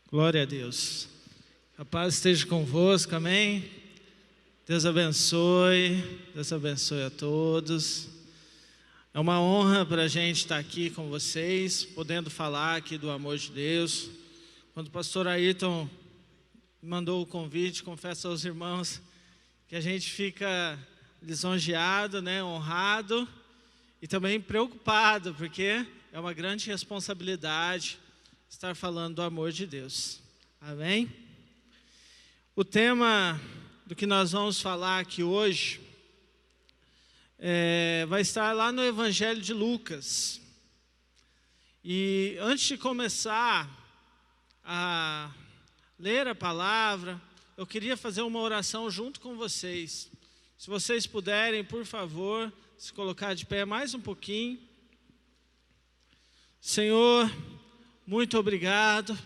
Glória a Deus. A paz esteja convosco, amém? Deus abençoe a todos. É uma honra para a gente estar aqui com vocês, podendo falar aqui do amor de Deus. Quando o pastor Ayrton mandou o convite, confesso aos irmãos que a gente fica lisonjeado, honrado e também preocupado, porque é uma grande responsabilidade estar falando do amor de Deus. Amém? O tema do que nós vamos falar aqui hoje vai estar lá no Evangelho de Lucas. E antes de começar a ler a palavra, eu queria fazer uma oração junto com vocês. Se vocês puderem, por favor, se colocar de pé mais um pouquinho. Senhor, muito obrigado.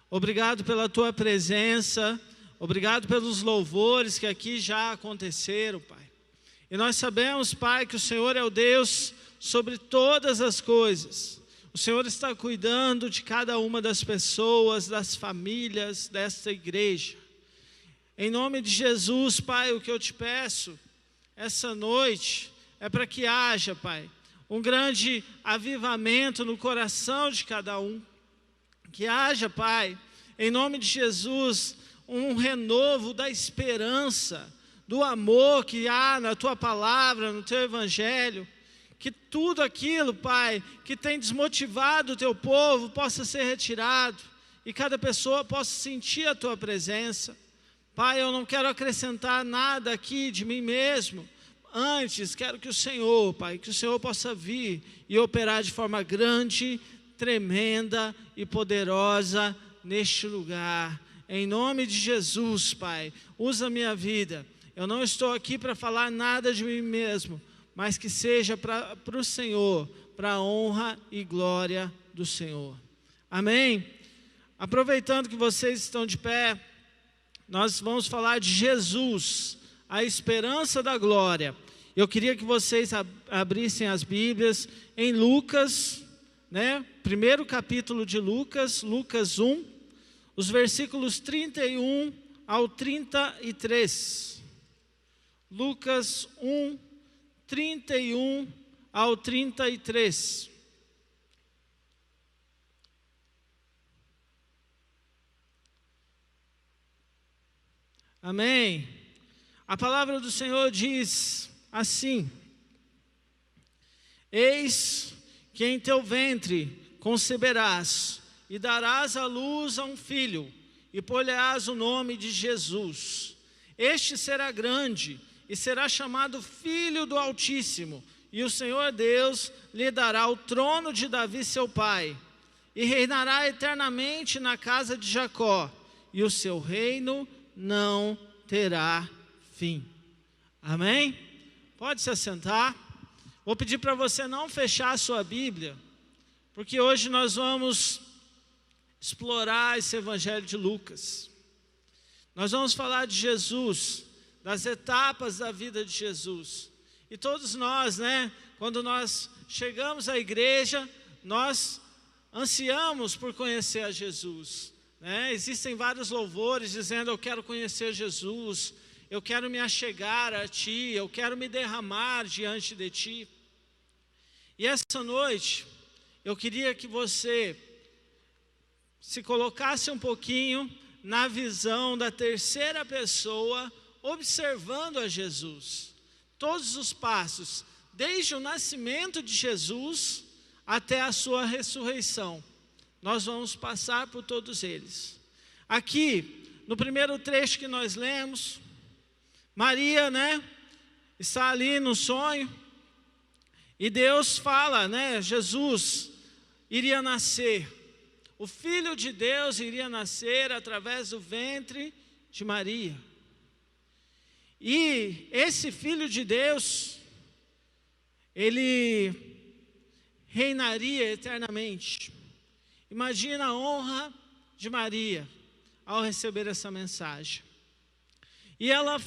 Obrigado pela tua presença. Obrigado pelos louvores que aqui já aconteceram, Pai. E nós sabemos, Pai, que o Senhor é o Deus sobre todas as coisas. O Senhor está cuidando de cada uma das pessoas, das famílias desta igreja. Em nome de Jesus, Pai, o que eu te peço essa noite é para que haja, Pai, um grande avivamento no coração de cada um. Que haja, Pai, em nome de Jesus, um renovo da esperança, do amor que há na Tua palavra, no Teu Evangelho. Que tudo aquilo, Pai, que tem desmotivado o Teu povo possa ser retirado e cada pessoa possa sentir a Tua presença. Pai, eu não quero acrescentar nada aqui de mim mesmo. Antes, quero que o Senhor, Pai, que o Senhor possa vir e operar de forma grande, tremenda e poderosa neste lugar. Em nome de Jesus, Pai, usa a minha vida. Eu não estou aqui para falar nada de mim mesmo, mas que seja para o Senhor, para a honra e glória do Senhor. Amém? Aproveitando que vocês estão de pé, nós vamos falar de Jesus, a esperança da glória. Eu queria que vocês abrissem as Bíblias em Lucas, primeiro capítulo de Lucas, Lucas 1, os versículos 31 ao 33. Lucas 1, 31 ao 33. Amém? A palavra do Senhor diz assim: Eis que em teu ventre conceberás e darás à luz a um filho, e pôr-lhe-ás o nome de Jesus. Este será grande e será chamado Filho do Altíssimo, e o Senhor Deus lhe dará o trono de Davi seu pai, e reinará eternamente na casa de Jacó, e o seu reino não terá fim. Amém? Pode se assentar. Vou pedir para você não fechar a sua Bíblia, porque hoje nós vamos explorar esse Evangelho de Lucas. Nós vamos falar de Jesus, das etapas da vida de Jesus. E todos nós, quando nós chegamos à igreja, nós ansiamos por conhecer a Jesus. Existem vários louvores dizendo: eu quero conhecer Jesus, eu quero me achegar a Ti, eu quero me derramar diante de Ti. E essa noite, eu queria que você se colocasse um pouquinho na visão da terceira pessoa, observando a Jesus. Todos os passos, desde o nascimento de Jesus até a sua ressurreição. Nós vamos passar por todos eles. Aqui, no primeiro trecho que nós lemos, Maria, está ali no sonho, e Deus fala, Jesus iria nascer, o Filho de Deus iria nascer através do ventre de Maria. E esse Filho de Deus, ele reinaria eternamente. Imagina a honra de Maria ao receber essa mensagem. E ela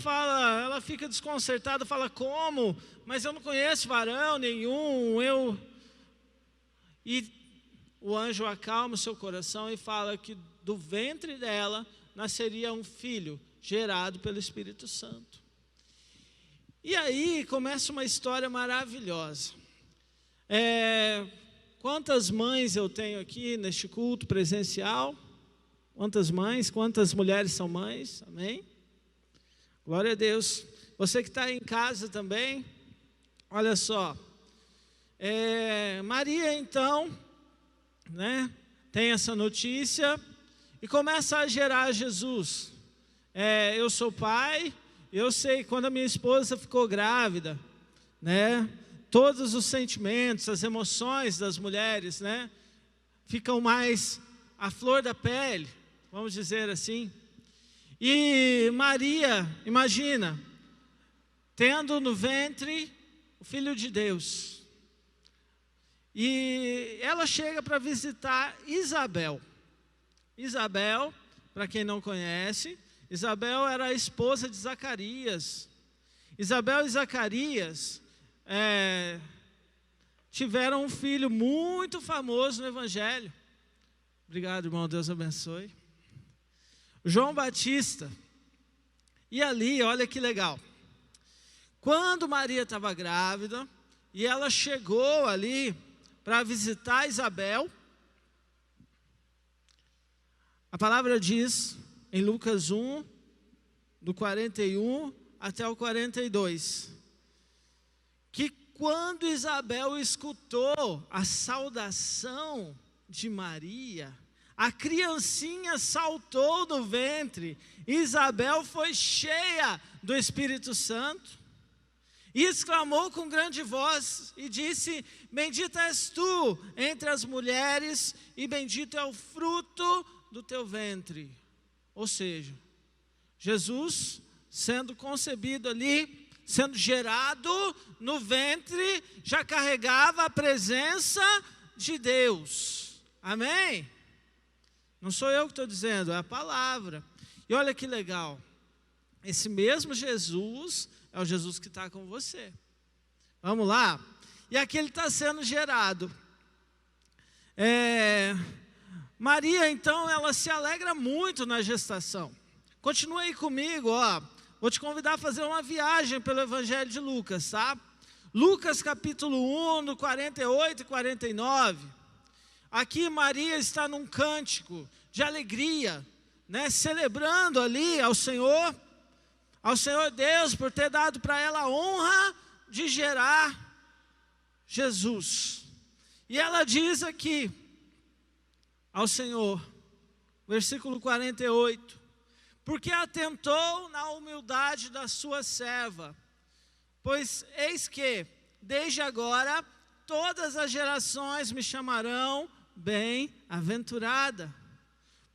fica desconcertada, fala: como? Mas eu não conheço varão nenhum, E o anjo acalma o seu coração e fala que do ventre dela nasceria um filho gerado pelo Espírito Santo. E aí começa uma história maravilhosa. Quantas mães eu tenho aqui neste culto presencial? Quantas mães, quantas mulheres são mães? Amém? Glória a Deus. Você que está em casa também, olha só. Maria então, né, tem essa notícia e começa a gerar Jesus. Eu sou pai, eu sei quando a minha esposa ficou grávida, né, todos os sentimentos, as emoções das mulheres, né, ficam mais à flor da pele, vamos dizer assim. E Maria, imagina, tendo no ventre o Filho de Deus. E ela chega para visitar Isabel. Isabel, para quem não conhece, Isabel era a esposa de Zacarias. Isabel e Zacarias tiveram um filho muito famoso no Evangelho. Obrigado, irmão, Deus abençoe. João Batista. E ali, olha que legal. Quando Maria estava grávida, e ela chegou ali para visitar Isabel, a palavra diz, em Lucas 1, do 41 até o 42, que quando Isabel escutou a saudação de Maria, a criancinha saltou do ventre, Isabel foi cheia do Espírito Santo, e exclamou com grande voz, e disse, bendita és tu entre as mulheres, e bendito é o fruto do teu ventre. Ou seja, Jesus sendo concebido ali, sendo gerado no ventre, já carregava a presença de Deus. Amém? Não sou eu que estou dizendo, é a palavra. E olha que legal, esse mesmo Jesus é o Jesus que está com você. Vamos lá? E aqui ele está sendo gerado. Maria, então, ela se alegra muito na gestação. Continua aí comigo, ó. Vou te convidar a fazer uma viagem pelo Evangelho de Lucas, tá? Lucas capítulo 1, no 48 e 49. Aqui Maria está num cântico de alegria, né? Celebrando ali ao Senhor Deus por ter dado para ela a honra de gerar Jesus. E ela diz aqui ao Senhor, versículo 48, porque atentou na humildade da sua serva, pois eis que, desde agora, todas as gerações me chamarão bem-aventurada,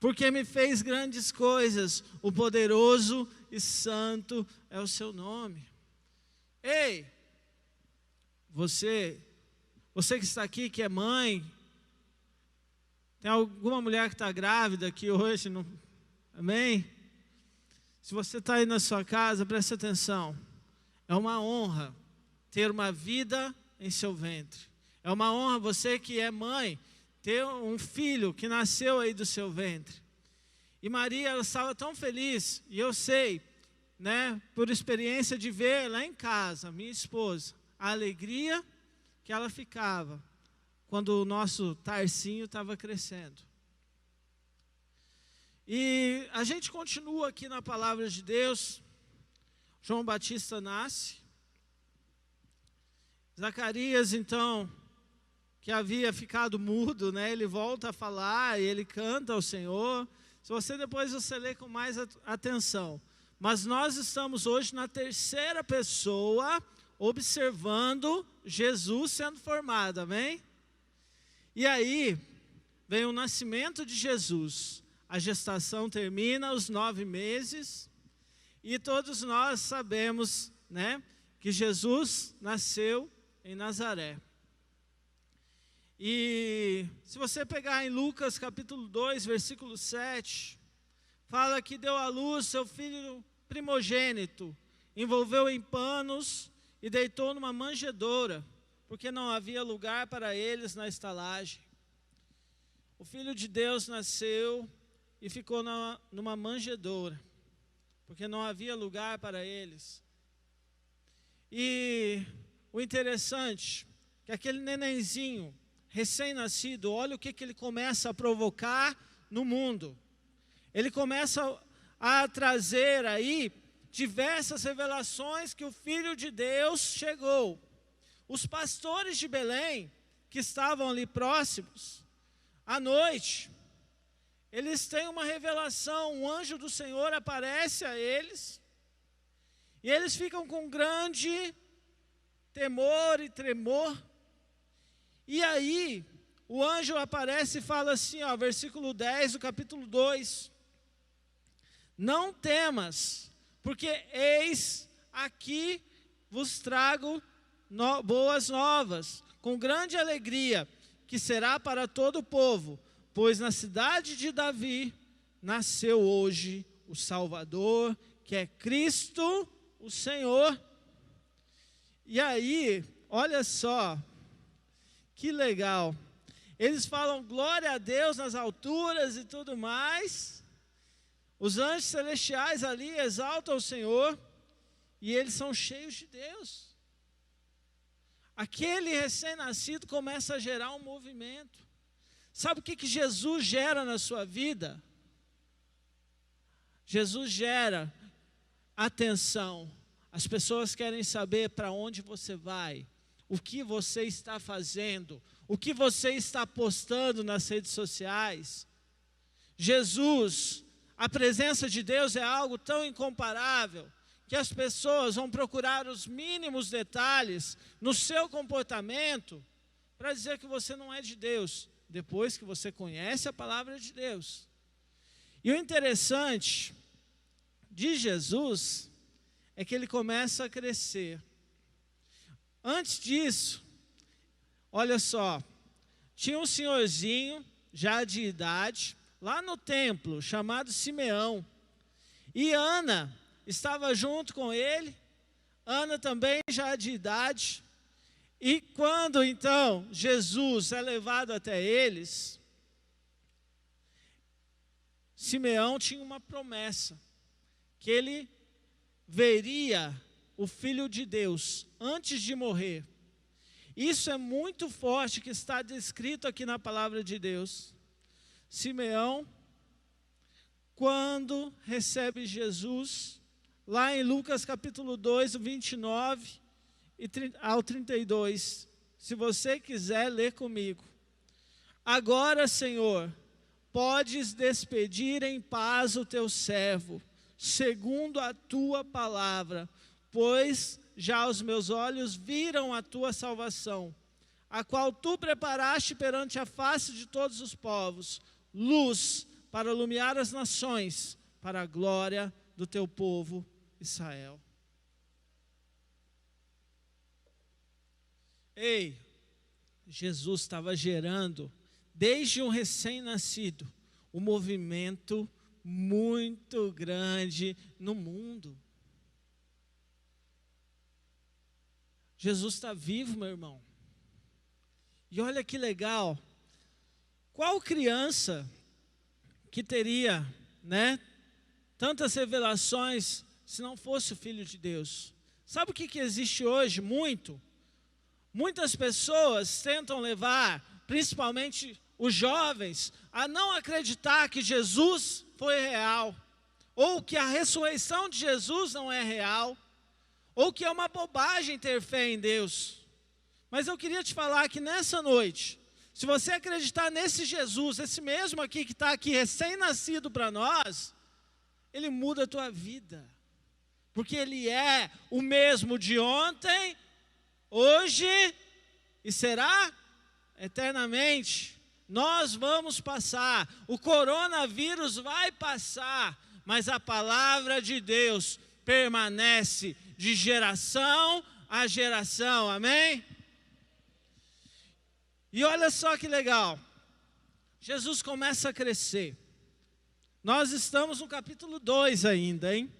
porque me fez grandes coisas, o poderoso e santo é o seu nome. Ei, você que está aqui, que é mãe, tem alguma mulher que está grávida aqui hoje? Não, amém? Se você está aí na sua casa, preste atenção. É uma honra ter uma vida em seu ventre. É uma honra você que é mãe, ter um filho que nasceu aí do seu ventre. E Maria, ela estava tão feliz, e eu sei, né, por experiência de ver lá em casa, minha esposa, a alegria que ela ficava quando o nosso Tarcinho estava crescendo. E a gente continua aqui na palavra de Deus. João Batista nasce. Zacarias, então, que havia ficado mudo, né, ele volta a falar e ele canta ao Senhor. Se você depois você lê com mais atenção. Mas nós estamos hoje na terceira pessoa, observando Jesus sendo formado, amém? E aí, vem o nascimento de Jesus. A gestação termina os 9 meses. E todos nós sabemos, né, que Jesus nasceu em Nazaré. E se você pegar em Lucas capítulo 2, versículo 7, fala que deu à luz seu filho primogênito, envolveu em panos e deitou numa manjedoura, porque não havia lugar para eles na estalagem. O Filho de Deus nasceu e ficou numa manjedoura, porque não havia lugar para eles. E o interessante é que aquele nenenzinho recém-nascido, olha o que ele começa a provocar no mundo. Ele começa a trazer aí diversas revelações que o Filho de Deus chegou. Os pastores de Belém, que estavam ali próximos, à noite, eles têm uma revelação, um anjo do Senhor aparece a eles, e eles ficam com grande temor e tremor. E aí, o anjo aparece e fala assim, ó, versículo 10 do capítulo 2. Não temas, porque eis aqui vos trago boas novas, com grande alegria, que será para todo o povo, pois na cidade de Davi nasceu hoje o Salvador, que é Cristo, o Senhor. E aí, olha só, que legal. Eles falam glória a Deus nas alturas e tudo mais. Os anjos celestiais ali exaltam o Senhor e eles são cheios de Deus. Aquele recém-nascido começa a gerar um movimento. Sabe o que Jesus gera na sua vida? Jesus gera atenção. As pessoas querem saber para onde você vai, o que você está fazendo, o que você está postando nas redes sociais. Jesus, a presença de Deus é algo tão incomparável, que as pessoas vão procurar os mínimos detalhes no seu comportamento, para dizer que você não é de Deus, depois que você conhece a palavra de Deus. E o interessante de Jesus é que ele começa a crescer. Antes disso, olha só, tinha um senhorzinho, já de idade, lá no templo, chamado Simeão. E Ana estava junto com ele, Ana também já de idade. E quando então Jesus é levado até eles, Simeão tinha uma promessa, que ele veria o Filho de Deus antes de morrer. Isso é muito forte, que está descrito aqui na palavra de Deus. Simeão, quando recebe Jesus, lá em Lucas capítulo 2, 29 ao 32, se você quiser ler comigo. Agora, Senhor, podes despedir em paz o teu servo, segundo a tua palavra, pois já os meus olhos viram a tua salvação, a qual tu preparaste perante a face de todos os povos, luz para iluminar as nações, para a glória do teu povo Israel. Ei, Jesus estava gerando, desde um recém-nascido, um movimento muito grande no mundo. Jesus está vivo, meu irmão. E olha que legal. Qual criança que teria, tantas revelações se não fosse o Filho de Deus? Sabe o que existe hoje muito? Muitas pessoas tentam levar, principalmente os jovens, a não acreditar que Jesus foi real, ou que a ressurreição de Jesus não é real, ou que é uma bobagem ter fé em Deus. Mas eu queria te falar que nessa noite, se você acreditar nesse Jesus, esse mesmo aqui que está aqui recém-nascido para nós, ele muda a tua vida, porque ele é o mesmo de ontem, hoje e será eternamente. Nós vamos passar, o coronavírus vai passar, mas a palavra de Deus permanece de geração a geração, amém? E olha só que legal, Jesus começa a crescer. Nós estamos no capítulo 2 ainda, hein?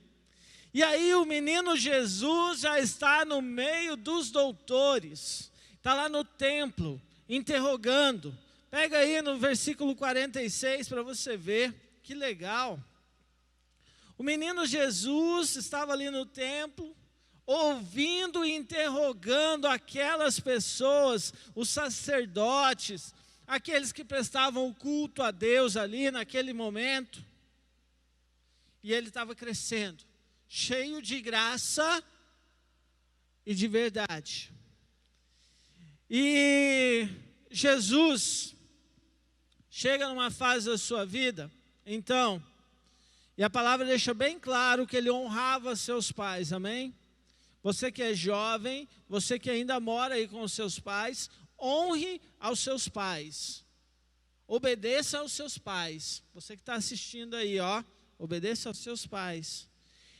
E aí o menino Jesus já está no meio dos doutores, está lá no templo, interrogando. Pega aí no versículo 46 para você ver. que legal. O menino Jesus estava ali no templo, ouvindo e interrogando aquelas pessoas, os sacerdotes, aqueles que prestavam o culto a Deus ali naquele momento. E ele estava crescendo, cheio de graça e de verdade. E Jesus chega numa fase da sua vida, então, e a palavra deixa bem claro que ele honrava seus pais, amém? Você que é jovem, você que ainda mora aí com os seus pais, honre aos seus pais, obedeça aos seus pais. Você que está assistindo aí, ó, obedeça aos seus pais.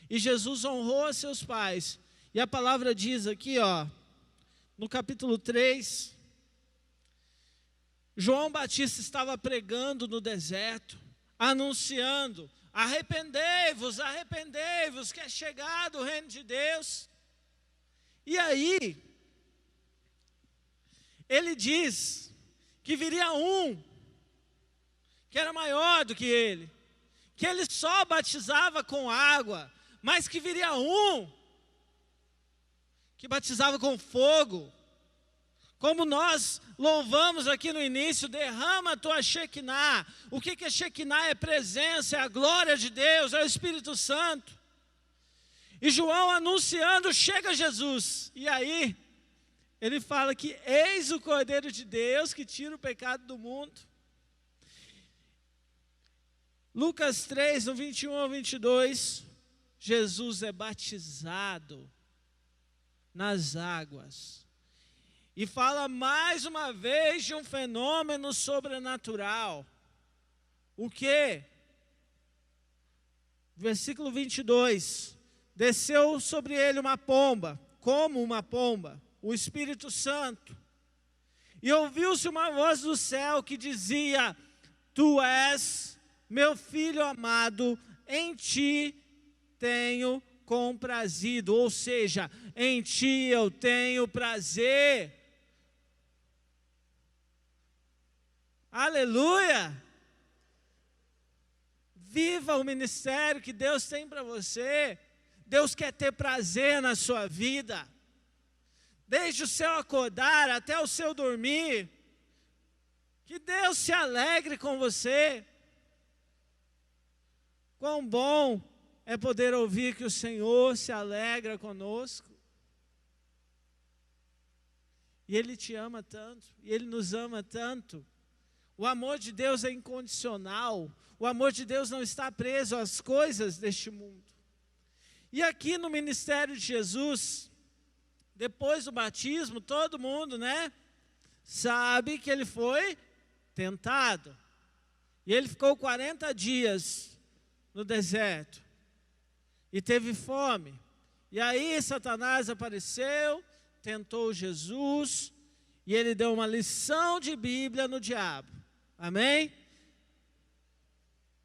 E Jesus honrou a seus pais, e a palavra diz aqui, ó, no capítulo 3, João Batista estava pregando no deserto, anunciando: arrependei-vos, arrependei-vos, que é chegado o reino de Deus. E aí, ele diz que viria um, que era maior do que ele só batizava com água, mas que viria um, que batizava com fogo. Como nós louvamos aqui no início, derrama a tua Shekinah. O que é Shekinah? É presença, é a glória de Deus, é o Espírito Santo. E João anunciando, chega Jesus. E aí, ele fala que eis o Cordeiro de Deus que tira o pecado do mundo. Lucas 3, no 21 ao 22, Jesus é batizado nas águas. E fala mais uma vez de um fenômeno sobrenatural. O quê? Versículo 22. Desceu sobre ele uma pomba, como uma pomba, o Espírito Santo. E ouviu-se uma voz do céu que dizia: Tu és meu filho amado, em ti tenho comprazido. Ou seja, em ti eu tenho prazer. Aleluia! Viva o ministério que Deus tem para você. Deus quer ter prazer na sua vida. Desde o seu acordar até o seu dormir. Que Deus se alegre com você. Quão bom é poder ouvir que o Senhor se alegra conosco. E Ele te ama tanto, e Ele nos ama tanto. O amor de Deus é incondicional. O amor de Deus não está preso às coisas deste mundo. E aqui no ministério de Jesus, depois do batismo, todo mundo, sabe que ele foi tentado. E ele ficou 40 dias no deserto. E teve fome. E aí Satanás apareceu, tentou Jesus, e ele deu uma lição de Bíblia no diabo. Amém?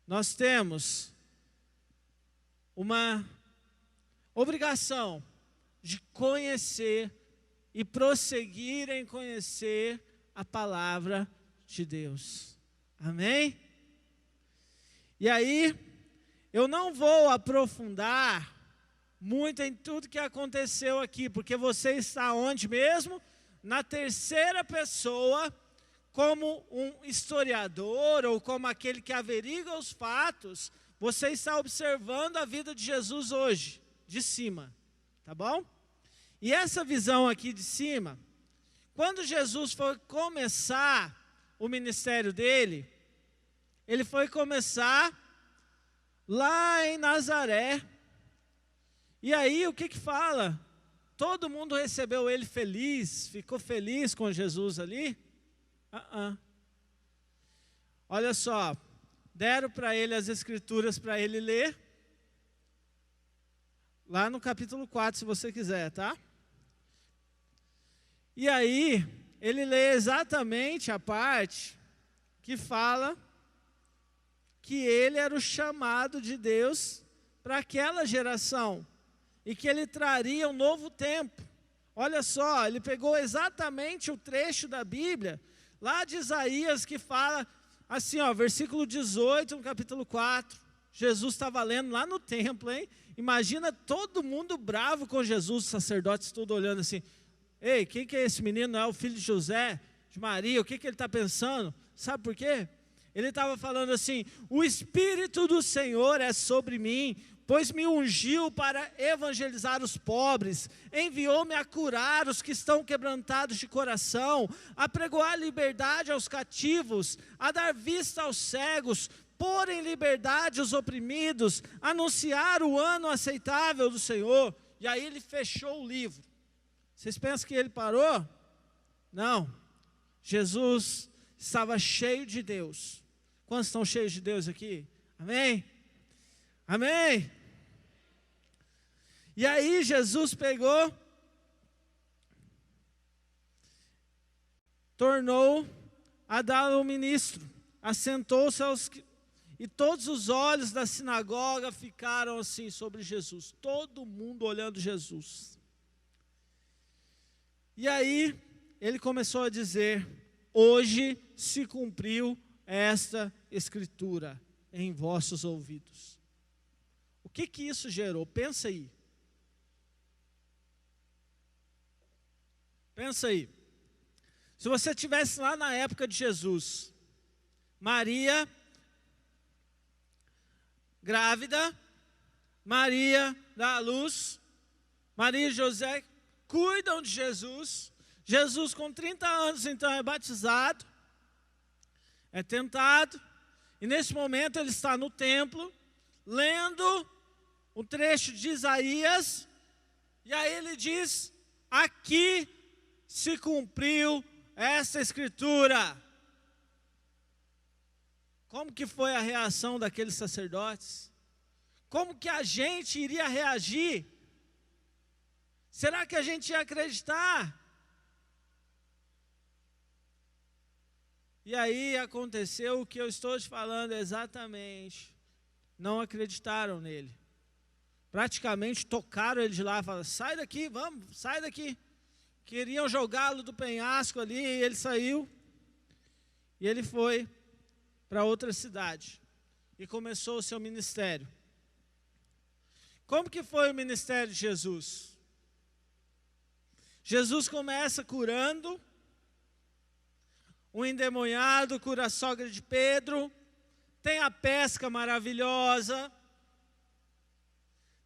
Nós temos uma obrigação de conhecer e prosseguir em conhecer a palavra de Deus. Amém? E aí, eu não vou aprofundar muito em tudo que aconteceu aqui, porque você está onde mesmo? Na terceira pessoa, como um historiador ou como aquele que averigua os fatos, você está observando a vida de Jesus hoje, de cima, tá bom? E essa visão aqui de cima, quando Jesus foi começar o ministério dele, ele foi começar lá em Nazaré. E aí o que fala? Todo mundo recebeu ele feliz, ficou feliz com Jesus ali? Olha só, deram para ele as escrituras para ele ler, lá no capítulo 4, se você quiser, tá? E aí, ele lê exatamente a parte que fala que ele era o chamado de Deus para aquela geração e que ele traria um novo tempo. Olha só, ele pegou exatamente o trecho da Bíblia, lá de Isaías, que fala assim, ó, versículo 18, no capítulo 4. Jesus estava lendo lá no templo, hein? Imagina todo mundo bravo com Jesus, os sacerdotes tudo olhando assim. Ei, quem que é esse menino? Não é o filho de José, de Maria? O que ele está pensando? Sabe por quê? Ele estava falando assim: o Espírito do Senhor é sobre mim, pois me ungiu para evangelizar os pobres, enviou-me a curar os que estão quebrantados de coração, a pregoar liberdade aos cativos, a dar vista aos cegos, pôr em liberdade os oprimidos, anunciar o ano aceitável do Senhor. E aí ele fechou o livro. Vocês pensam que ele parou? Não. Jesus estava cheio de Deus. Quantos estão cheios de Deus aqui? Amém? Amém? E aí Jesus pegou, tornou a dar ao ministro, assentou-se e todos os olhos da sinagoga ficaram assim sobre Jesus, todo mundo olhando Jesus. E aí ele começou a dizer: hoje se cumpriu esta escritura em vossos ouvidos. O que isso gerou? Pensa aí. Pensa aí. Se você estivesse lá na época de Jesus, Maria grávida, Maria dá à luz, Maria e José cuidam de Jesus, Jesus com 30 anos então é batizado, é tentado, e nesse momento ele está no templo, lendo o trecho de Isaías, e aí ele diz: aqui se cumpriu essa escritura. Como que foi a reação daqueles sacerdotes? Como que a gente iria reagir? Será que a gente ia acreditar? E aí aconteceu o que eu estou te falando exatamente. Não acreditaram nele. Praticamente tocaram ele de lá, falaram: sai daqui, vamos, sai daqui. Queriam jogá-lo do penhasco ali, e ele saiu. E ele foi para outra cidade e começou o seu ministério. Como que foi o ministério de Jesus? Jesus começa curando. O endemoniado cura a sogra de Pedro. Tem a pesca maravilhosa.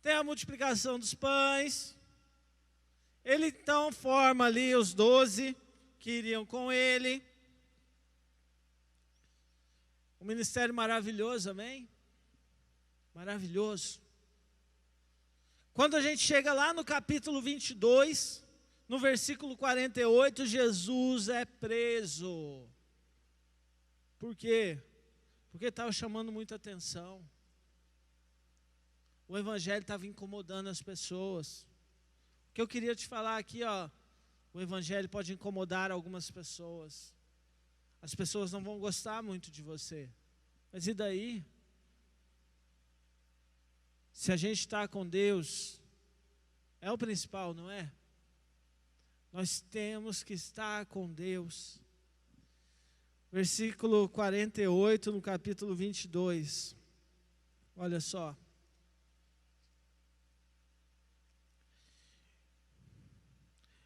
Tem a multiplicação dos pães. Ele então forma ali os 12 que iriam com ele. Um ministério maravilhoso, amém? Maravilhoso. Quando a gente chega lá no capítulo 22, no versículo 48, Jesus é preso. Por quê? Porque estava chamando muita atenção. O evangelho estava incomodando as pessoas. O que eu queria te falar aqui, ó, o evangelho pode incomodar algumas pessoas. As pessoas não vão gostar muito de você. Mas e daí? Se a gente está com Deus, é o principal, não é? Nós temos que estar com Deus. Versículo 48, no capítulo 22. Olha só.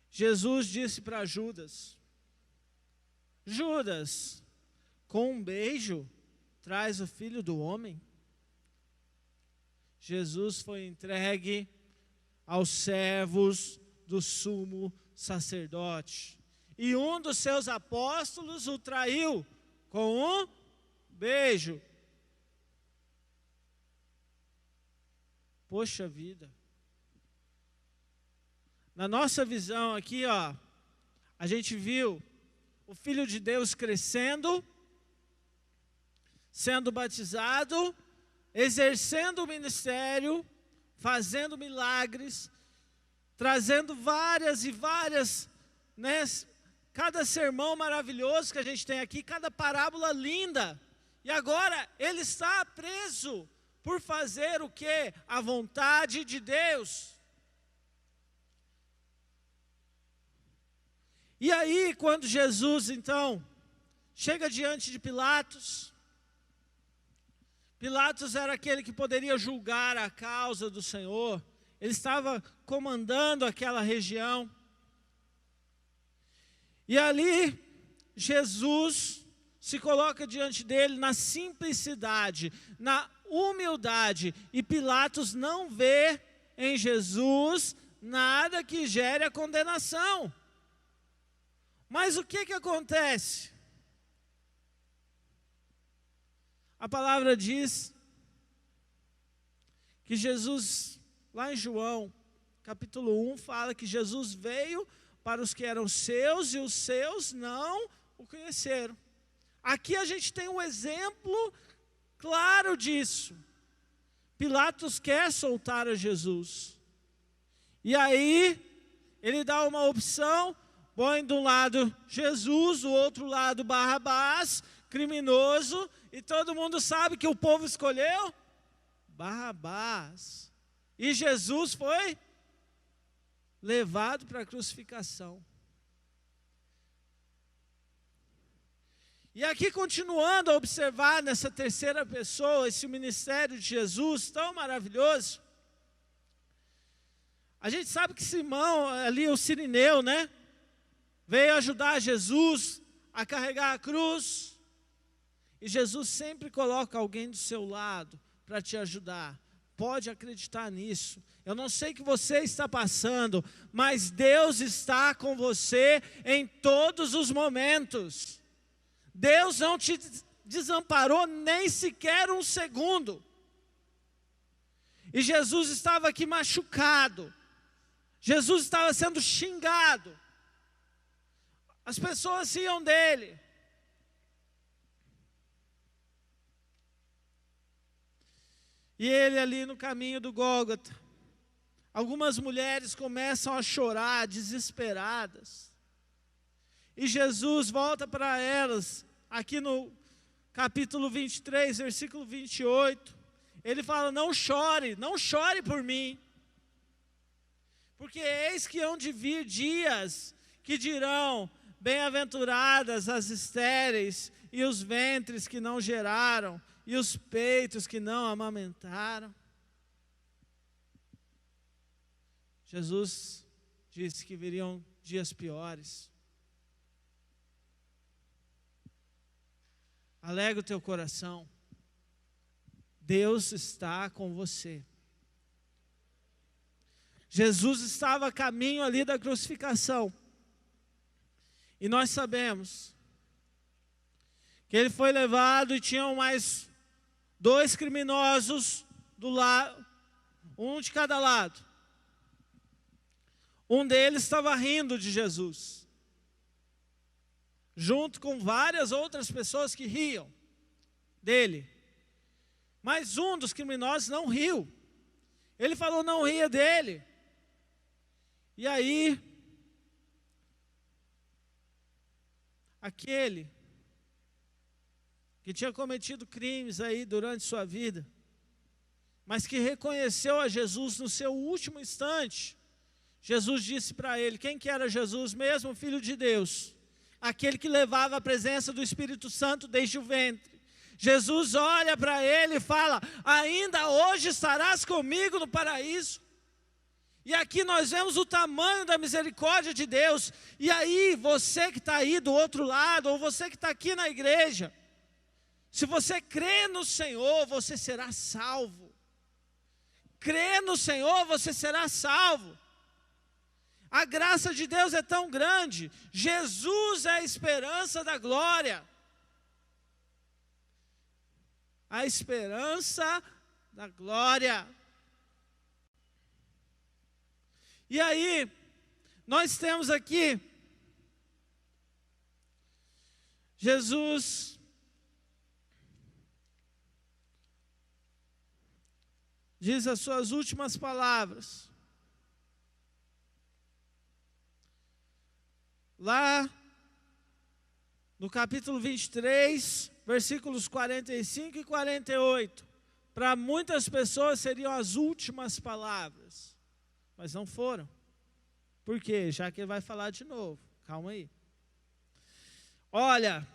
Jesus disse para Judas: Judas, com um beijo, traz o Filho do Homem? Jesus foi entregue aos servos do sumo sacerdote. E um dos seus apóstolos o traiu com um beijo. Poxa vida. Na nossa visão aqui, ó, a gente viu o Filho de Deus crescendo, sendo batizado, exercendo o ministério, fazendo milagres, trazendo várias e várias, né, cada sermão maravilhoso que a gente tem aqui, cada parábola linda. E agora ele está preso por fazer o quê? A vontade de Deus. E aí, quando Jesus, então, chega diante de Pilatos. Pilatos era aquele que poderia julgar a causa do Senhor. Ele estava comandando aquela região. E ali, Jesus se coloca diante dele na simplicidade, na humildade. E Pilatos não vê em Jesus nada que gere a condenação. Mas o que acontece? A palavra diz que Jesus, lá em João, capítulo 1, fala que Jesus veio para os que eram seus e os seus não o conheceram. Aqui a gente tem um exemplo claro disso. Pilatos quer soltar a Jesus. E aí, ele dá uma opção, põe de um lado Jesus, do outro lado Barrabás, criminoso, e todo mundo sabe que o povo escolheu Barrabás. E Jesus foi levado para a crucificação. E aqui, continuando a observar nessa terceira pessoa, esse ministério de Jesus tão maravilhoso, a gente sabe que Simão, ali o Cirineu, né, veio ajudar Jesus a carregar a cruz. E Jesus sempre coloca alguém do seu lado para te ajudar. Pode acreditar nisso. Eu não sei o que você está passando, mas Deus está com você em todos os momentos. Deus não te desamparou nem sequer um segundo. E Jesus estava aqui machucado. Jesus estava sendo xingado. As pessoas iam dele. E ele ali no caminho do Gólgota, algumas mulheres começam a chorar, desesperadas. E Jesus volta para elas, aqui no capítulo 23, versículo 28. Ele fala: não chore por mim. Porque eis que hão de vir dias que dirão: bem-aventuradas as estéreis, e os ventres que não geraram, e os peitos que não amamentaram. Jesus disse que viriam dias piores. Alegra o teu coração. Deus está com você. Jesus estava a caminho ali da crucificação. E nós sabemos que ele foi levado e tinham mais 2 criminosos do lado, um de cada lado. Um deles estava rindo de Jesus, junto com várias outras pessoas que riam dele. Mas um dos criminosos não riu. Ele falou: não ria dele. E aí, aquele que tinha cometido crimes aí durante sua vida, mas que reconheceu a Jesus no seu último instante, Jesus disse para ele: quem que era Jesus mesmo? Filho de Deus, aquele que levava a presença do Espírito Santo desde o ventre. Jesus olha para ele e fala: ainda hoje estarás comigo no paraíso. E aqui nós vemos o tamanho da misericórdia de Deus. E aí, você que está aí do outro lado, ou você que está aqui na igreja, se você crê no Senhor, você será salvo. Crê no Senhor, você será salvo. A graça de Deus é tão grande. Jesus é a esperança da glória. A esperança da glória. E aí, nós temos aqui Jesus diz as suas últimas palavras. Lá no capítulo 23, versículos 45 e 48. Para muitas pessoas seriam as últimas palavras, mas não foram. Por quê? Já que ele vai falar de novo. Calma aí. Olha,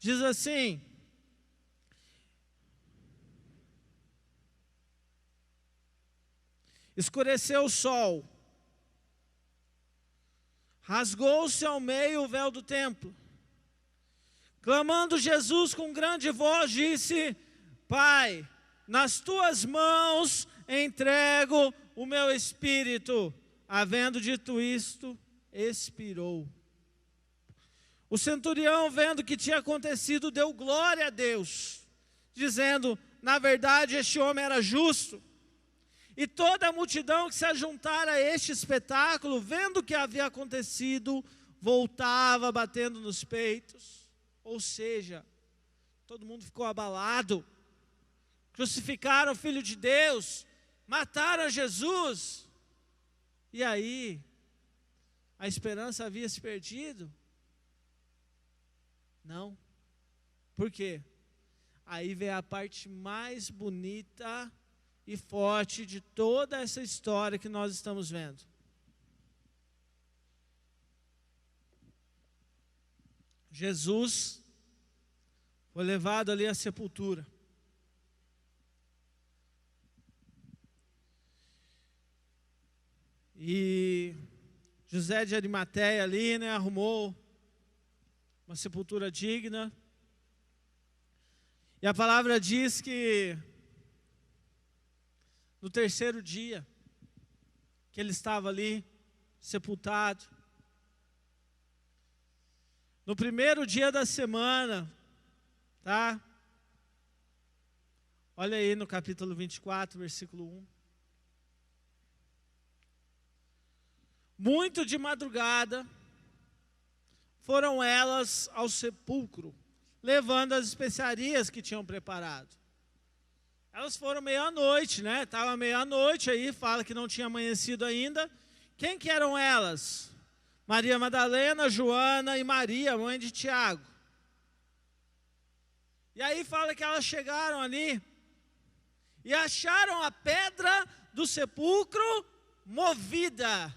Diz assim: escureceu o sol, rasgou-se ao meio o véu do templo. Clamando Jesus com grande voz, disse: Pai, nas tuas mãos entrego o meu espírito. Havendo dito isto, expirou. O centurião, vendo o que tinha acontecido, deu glória a Deus, dizendo: na verdade, este homem era justo. E toda a multidão que se ajuntara a este espetáculo, vendo o que havia acontecido, voltava batendo nos peitos. Ou seja, todo mundo ficou abalado. Crucificaram o Filho de Deus, mataram Jesus. E aí, a esperança havia se perdido? Não. Por quê? Aí vem a parte mais bonita e forte de toda essa história que nós estamos vendo. Jesus foi levado ali à sepultura. E José de Arimateia ali, né, arrumou uma sepultura digna. E a palavra diz que no terceiro dia que ele estava ali sepultado, no primeiro dia da semana, tá? Olha aí no capítulo 24, versículo 1. Muito de madrugada, foram elas ao sepulcro, levando as especiarias que tinham preparado. Elas foram meia-noite, né? Estava meia-noite aí, fala que não tinha amanhecido ainda. Quem que eram elas? Maria Madalena, Joana e Maria, mãe de Tiago. E aí fala que elas chegaram ali e acharam a pedra do sepulcro movida.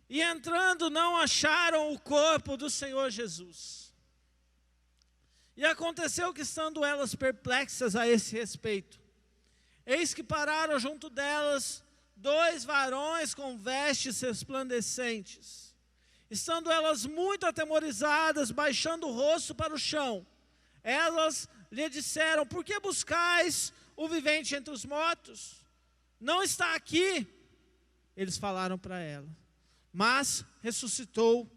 E entrando não acharam o corpo do Senhor Jesus. E aconteceu que, estando elas perplexas a esse respeito, eis que pararam junto delas 2 varões com vestes resplandecentes. Estando elas muito atemorizadas, baixando o rosto para o chão, elas lhe disseram: por que buscais o vivente entre os mortos? Não está aqui. Eles falaram para ela: mas ressuscitou.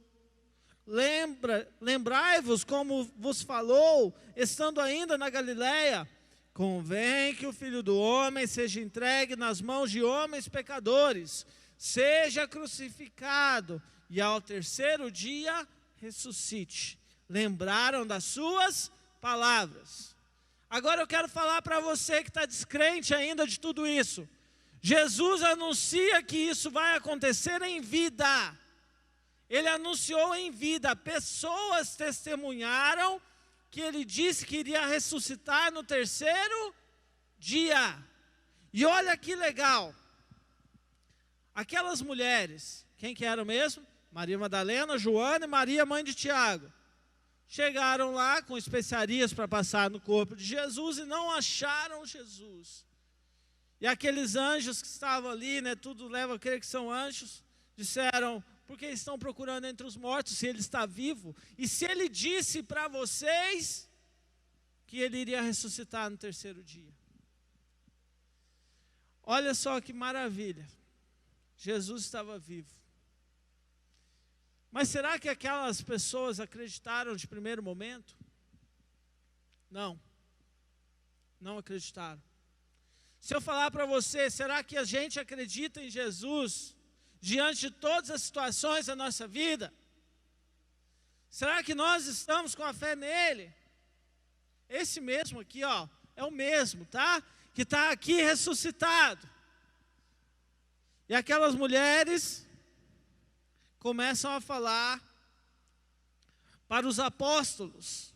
Lembrai-vos como vos falou, estando ainda na Galileia: convém que o Filho do Homem seja entregue nas mãos de homens pecadores, seja crucificado e ao terceiro dia ressuscite. Lembraram das suas palavras. Agora eu quero falar para você que está descrente ainda de tudo isso. Jesus anuncia que isso vai acontecer em vida. Ele anunciou em vida. Pessoas testemunharam que ele disse que iria ressuscitar no terceiro dia. E olha que legal. Aquelas mulheres, quem que eram mesmo? Maria Madalena, Joana e Maria, mãe de Tiago. Chegaram lá com especiarias para passar no corpo de Jesus e não acharam Jesus. E aqueles anjos que estavam ali, né, tudo leva a crer que são anjos, disseram: por que estão procurando entre os mortos se ele está vivo? E se ele disse para vocês que ele iria ressuscitar no terceiro dia? Olha só que maravilha. Jesus estava vivo. Mas será que aquelas pessoas acreditaram de primeiro momento? Não. Não acreditaram. Se eu falar para você, será que a gente acredita em Jesus diante de todas as situações da nossa vida? Será que nós estamos com a fé nele? Esse mesmo aqui, ó, é o mesmo, tá? Que está aqui ressuscitado. E aquelas mulheres começam a falar para os apóstolos.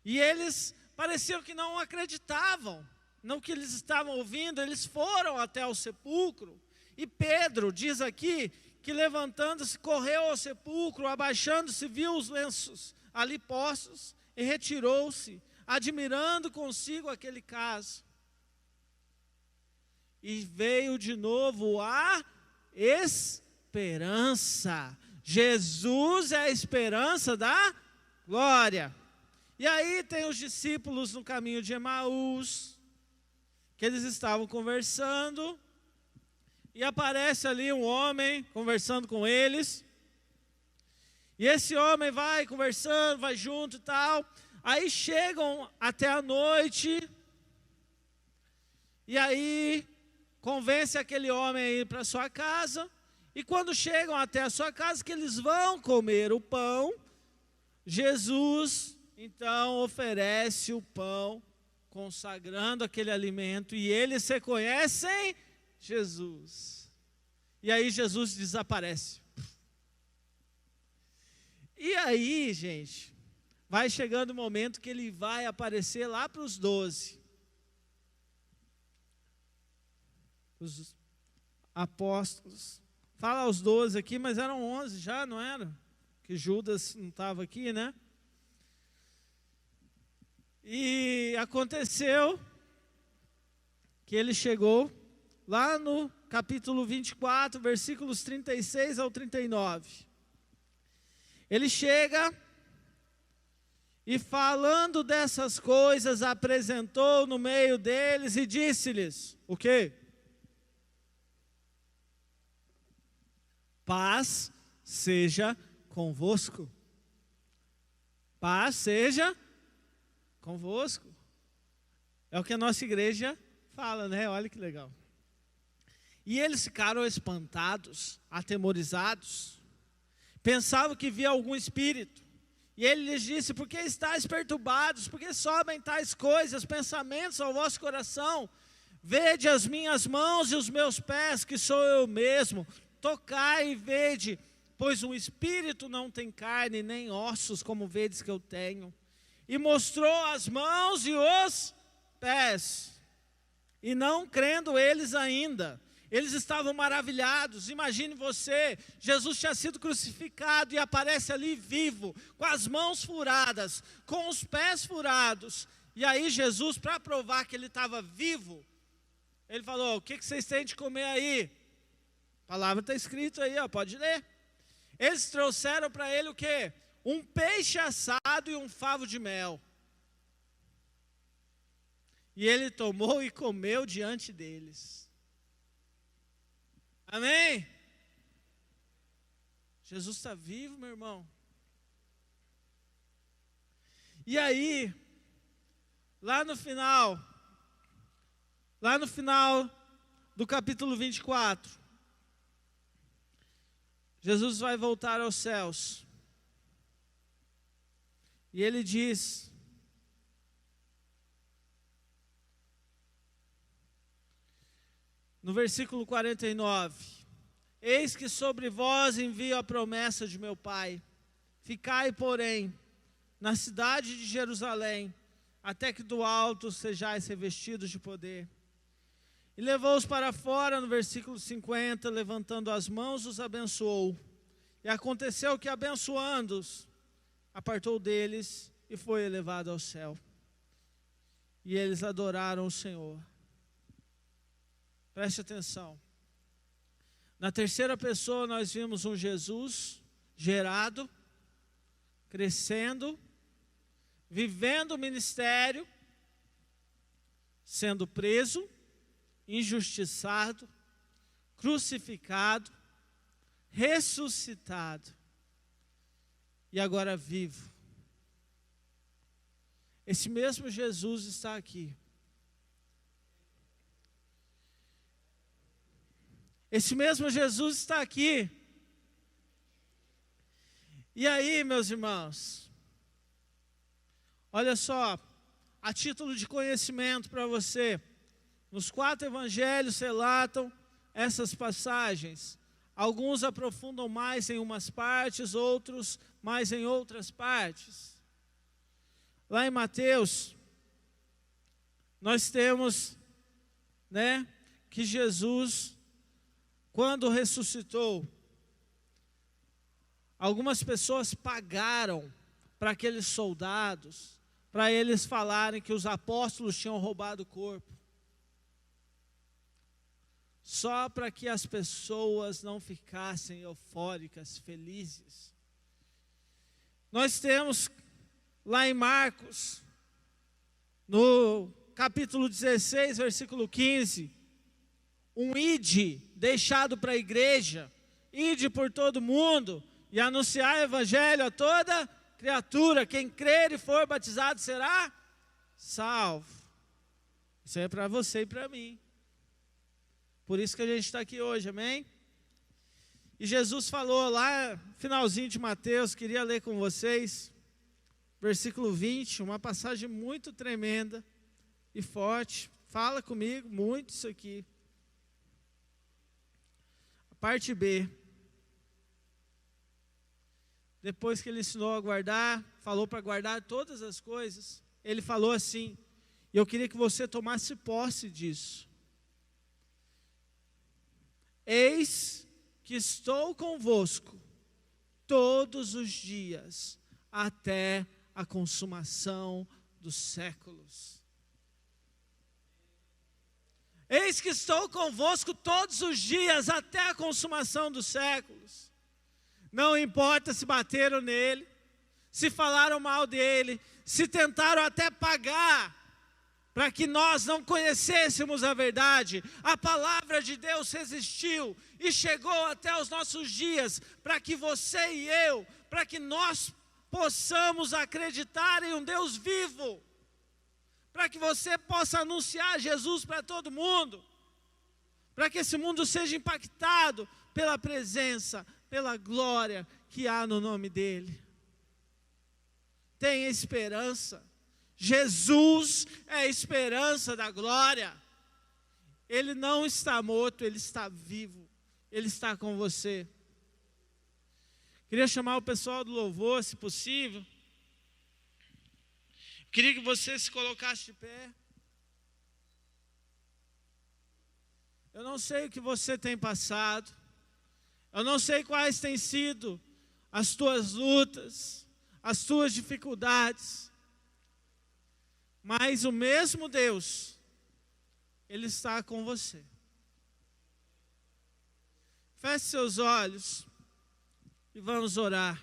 E eles pareciam que não acreditavam no que eles estavam ouvindo. Eles foram até o sepulcro. E Pedro diz aqui que levantando-se, correu ao sepulcro, abaixando-se, viu os lenços ali postos e retirou-se, admirando consigo aquele caso. E veio de novo a esperança. Jesus é a esperança da glória. E aí tem os discípulos no caminho de Emaús, que eles estavam conversando, e aparece ali um homem conversando com eles, e esse homem vai conversando, vai junto e tal, aí chegam até a noite, e aí convence aquele homem a ir para sua casa, e quando chegam até a sua casa, que eles vão comer o pão, Jesus então oferece o pão, consagrando aquele alimento, e eles reconhecem Jesus. E aí Jesus desaparece. E aí, gente, vai chegando o momento que ele vai aparecer lá para os 12. Os apóstolos. Fala os 12 aqui, mas eram 11 já, não era? Que Judas não estava aqui, né? E aconteceu que ele chegou lá no capítulo 24, versículos 36 ao 39. Ele chega e, falando dessas coisas, apresentou no meio deles e disse-lhes: o quê? Paz seja convosco. Paz seja convosco. É o que a nossa igreja fala, né? Olha que legal. E eles ficaram espantados, atemorizados. Pensavam que via algum espírito. E ele lhes disse: por que estáis perturbados? Por que sobem tais coisas, pensamentos ao vosso coração? Vede as minhas mãos e os meus pés, que sou eu mesmo. Tocai e vede, pois um espírito não tem carne nem ossos, como vedes que eu tenho. E mostrou as mãos e os pés, e não crendo eles ainda, eles estavam maravilhados. Imagine você, Jesus tinha sido crucificado e aparece ali vivo, com as mãos furadas, com os pés furados, e aí Jesus, para provar que ele estava vivo, ele falou: o que vocês têm de comer aí? A palavra está escrita aí, ó, pode ler. Eles trouxeram para ele o quê? Um peixe assado e um favo de mel. E ele tomou e comeu diante deles. Amém? Jesus está vivo, meu irmão. E aí, lá no final do capítulo 24, Jesus vai voltar aos céus. E ele diz: no versículo 49, eis que sobre vós envio a promessa de meu Pai. Ficai, porém, na cidade de Jerusalém, até que do alto sejais revestidos de poder. E levou-os para fora, no versículo 50, levantando as mãos, os abençoou. E aconteceu que, abençoando-os, apartou deles e foi elevado ao céu. E eles adoraram o Senhor. Preste atenção. Na terceira pessoa nós vimos um Jesus gerado, crescendo, vivendo o ministério, sendo preso, injustiçado, crucificado, ressuscitado e agora vivo. Esse mesmo Jesus está aqui. Esse mesmo Jesus está aqui. E aí, meus irmãos, olha só, a título de conhecimento para você, nos 4 evangelhos relatam essas passagens. Alguns aprofundam mais em umas partes, outros mais em outras partes. Lá em Mateus, nós temos, que Jesus, quando ressuscitou, Algumas pessoas pagaram para aqueles soldados, para eles falarem que os apóstolos tinham roubado o corpo. Só para que as pessoas não ficassem eufóricas, felizes. Nós temos lá em Marcos, no capítulo 16, versículo 15, um ide deixado para a igreja, ide por todo mundo e anunciar o evangelho a toda criatura. Quem crer e for batizado será salvo. Isso é para você e para mim. Por isso que a gente está aqui hoje, amém? E Jesus falou lá, finalzinho de Mateus, queria ler com vocês, versículo 20, uma passagem muito tremenda e forte. Fala comigo muito isso aqui. A parte B. Depois que ele ensinou a guardar, falou para guardar todas as coisas, ele falou assim, e eu queria que você tomasse posse disso. Eis que estou convosco todos os dias, até a consumação dos séculos. Eis que estou convosco todos os dias, até a consumação dos séculos. Não importa se bateram nele, se falaram mal dele, se tentaram até pagar para que nós não conhecêssemos a verdade. A palavra de Deus resistiu e chegou até os nossos dias, para que você e eu, para que nós possamos acreditar em um Deus vivo, para que você possa anunciar Jesus para todo mundo, para que esse mundo seja impactado pela presença, pela glória que há no nome dEle. Tenha esperança. Jesus é a esperança da glória. Ele não está morto, Ele está vivo. Ele está com você. Queria chamar o pessoal do louvor, se possível. Queria que você se colocasse de pé. Eu não sei o que você tem passado. Eu não sei quais têm sido as tuas lutas, as tuas dificuldades. Mas o mesmo Deus, Ele está com você. Feche seus olhos e vamos orar.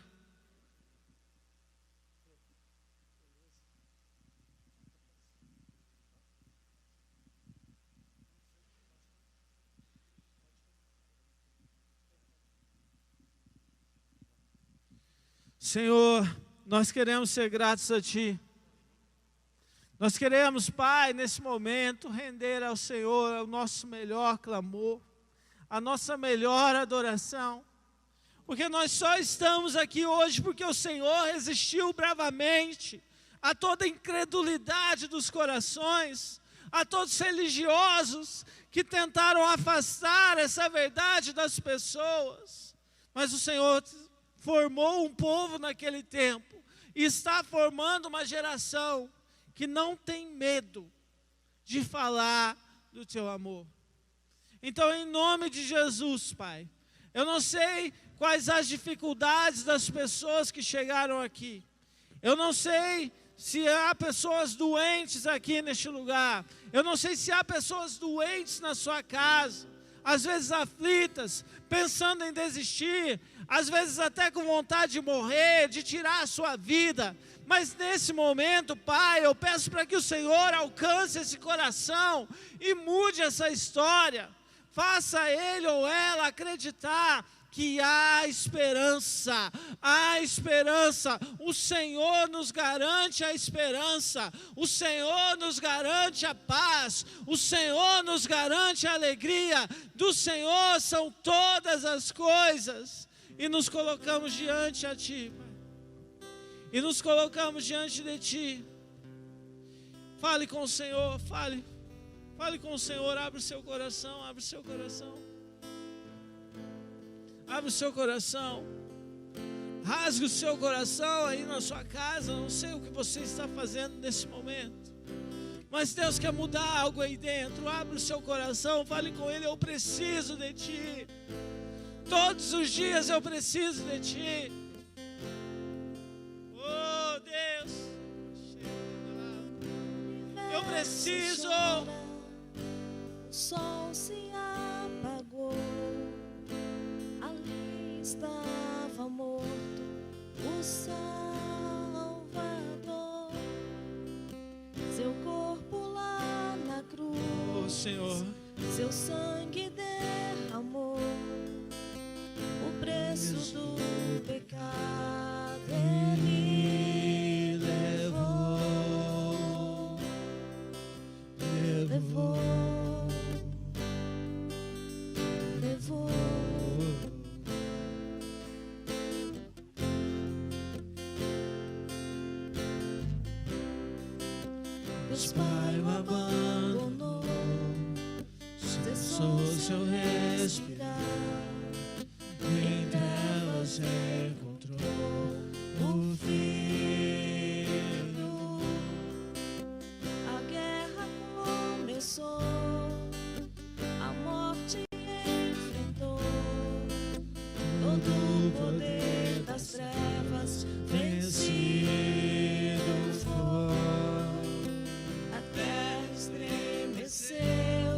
Senhor, nós queremos ser gratos a Ti. Nós queremos, Pai, nesse momento, render ao Senhor o nosso melhor clamor, a nossa melhor adoração, porque nós só estamos aqui hoje porque o Senhor resistiu bravamente a toda incredulidade dos corações, a todos os religiosos que tentaram afastar essa verdade das pessoas, mas o Senhor formou um povo naquele tempo, e está formando uma geração que não tem medo de falar do Teu amor. Então, em nome de Jesus, Pai, eu não sei quais as dificuldades das pessoas que chegaram aqui. Eu não sei se há pessoas doentes aqui neste lugar. Eu não sei se há pessoas doentes na sua casa, às vezes aflitas, pensando em desistir, às vezes até com vontade de morrer, de tirar a sua vida. Mas nesse momento, Pai, eu peço para que o Senhor alcance esse coração e mude essa história. Faça ele ou ela acreditar que há esperança, há esperança. O Senhor nos garante a esperança, o Senhor nos garante a paz, o Senhor nos garante a alegria. Do Senhor são todas as coisas. E nos colocamos diante a Ti, Pai. E nos colocamos diante de Ti. Fale com o Senhor, fale com o Senhor, abre o seu coração, abre o seu coração. Abre o seu coração. Rasgue o seu coração aí na sua casa. Não sei o que você está fazendo nesse momento, mas Deus quer mudar algo aí dentro. Abre o seu coração, fale com Ele. Eu preciso de Ti. Todos os dias eu preciso de Ti. preciso. O sol se apagou, ali estava morto o Salvador. Seu corpo lá na cruz, Oh, Senhor, seu sangue derramou o preço do pecado. Ele levou, levou, levou. Deus Pai o abandonou, cessou seu respirar, em trevas encontrou o Filho. A guerra começou, a morte enfrentou, todo o poder das trevas vencido foi. A terra estremeceu,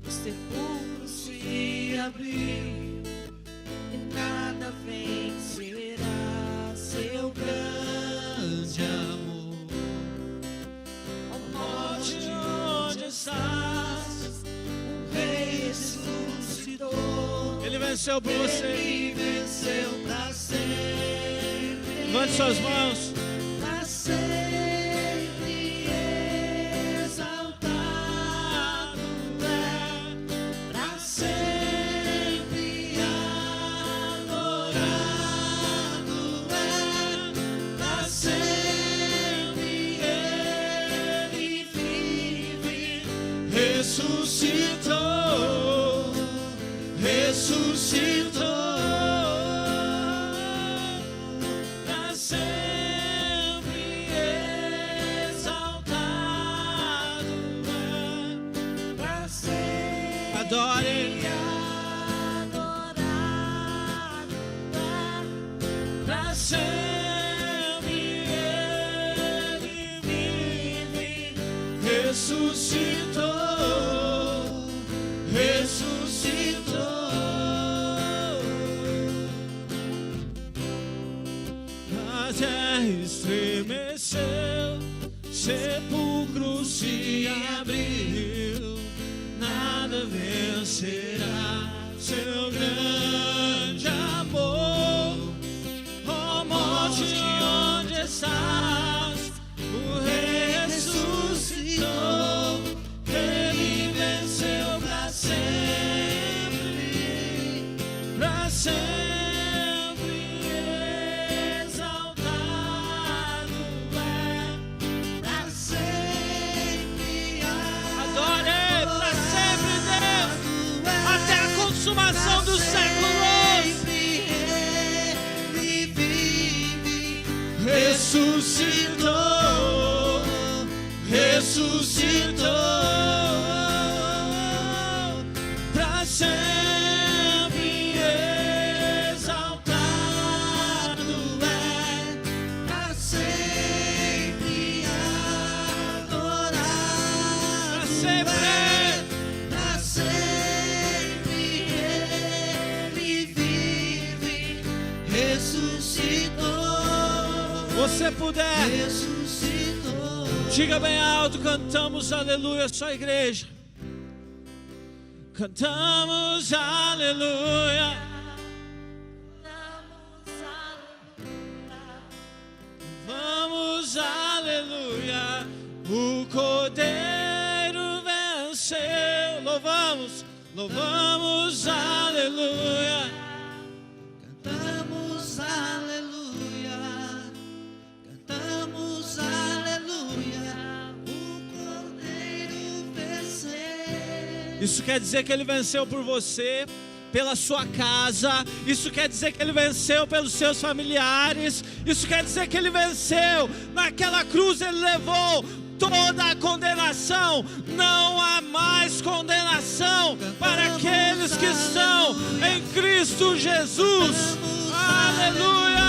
o sepulcro se abriu, e nada vencerá seu grande amor. Ó morte, onde estás? O Rei ressuscitou. Ele venceu por você. Ele venceu pra sempre. Levante suas mãos. Pra sempre exaltado é, pra sempre adorado é, pra sempre ele vive, Ressuscitou, ressuscitou. Pra sempre exaltado é. pra sempre Adore. adorado é. Pra sempre ele vive, ressuscitou, ressuscitou. A terra estremeceu, sepulcro se abriu, nada vencerá seu grande amor. Ó morte, onde estás? O Rei ressuscitou, ele venceu pra sempre, pra sempre exaltado é, Pra sempre adore pra sempre Deus, adorado até a consumação dos séculos. ele vive, Ressuscitou, ressuscitou, pra sempre exaltado é, pra sempre adorado pra sempre. pra sempre ele vive, ressuscitou. Você puder, Ressuscitou. diga bem alto, cantamos aleluia, só a igreja. Cantamos aleluia, vamos aleluia. O Cordeiro venceu, louvamos, louvamos aleluia. Cantamos aleluia, cantamos aleluia, o Cordeiro venceu. Isso quer dizer que ele venceu por você, pela sua casa. Isso quer dizer que ele venceu pelos seus familiares. Isso quer dizer que ele venceu. Naquela cruz ele levou toda a condenação. Não há mais condenação para aqueles que estão em Cristo Jesus. Aleluia!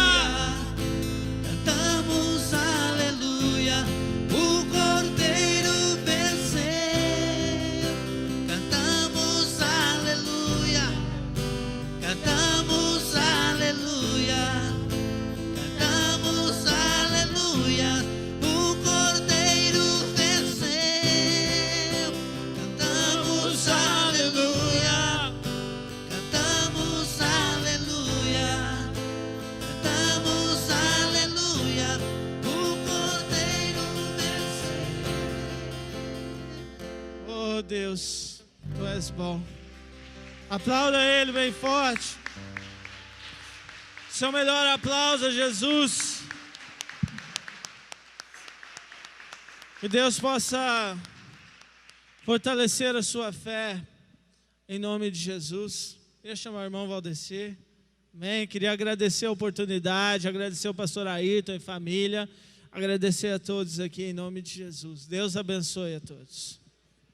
Cantamos aleluia, o Cordeiro Oh Deus, Tu és bom. Aplauda Ele bem forte. Seu melhor aplauso a Jesus. Que Deus possa fortalecer a sua fé, em nome de Jesus. Queria chamar o irmão Valdecir. Amém. Queria agradecer a oportunidade, agradecer ao pastor Ayrton e família, agradecer a todos aqui em nome de Jesus. Deus abençoe a todos.